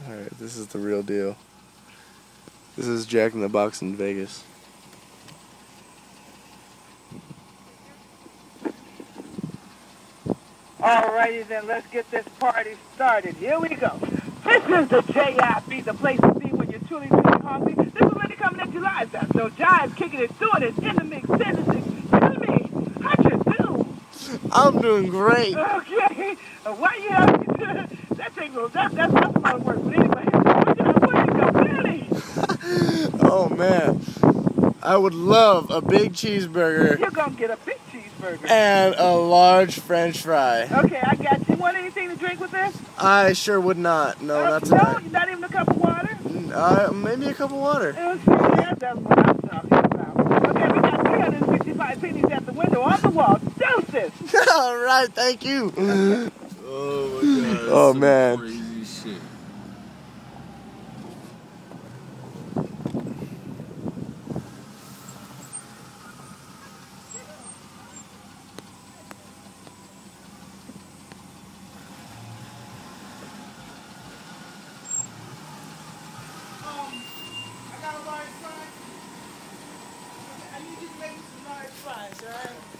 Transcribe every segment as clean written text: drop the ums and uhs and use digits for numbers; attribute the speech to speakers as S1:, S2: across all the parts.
S1: Alright, this is the real deal. This is Jack in the Box in Vegas.
S2: Alrighty then, let's get this party started. Here we go. This is the JIB, the place to be when you're truly hungry. This is really coming at you live. That's no jive, kicking it, doing it, in the mix, sentencing. Tell me, how you do?
S1: I'm doing great.
S2: Okay, why you have that takes that's a lot of work. But anyway, where you go, Billy?
S1: Oh man, I would love a big cheeseburger.
S2: You're gonna get a big cheeseburger.
S1: And a large French fry.
S2: Okay, I got you. Want anything to drink with this?
S1: I sure would not. No, not tonight.
S2: No, not even a cup of water?
S1: Maybe a cup of water.
S2: That's what I'm talking about. Okay, we got 365 pennies at the window on the wall. Deuces!
S1: All right, thank you.
S3: Oh my God.
S1: Oh man.
S3: Crazy shit.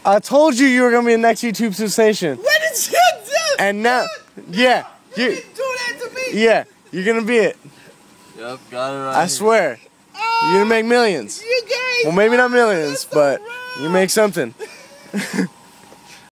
S1: I told you were gonna be the next YouTube sensation.
S2: What did you do?
S1: And now, yeah,
S2: You didn't do that to me!
S1: yeah, you're gonna be it.
S3: Yep, got it right.
S1: I swear. You're gonna make millions.
S2: You guys!
S1: Well, maybe not millions,
S2: That's
S1: but
S2: so wrong.
S1: you make something.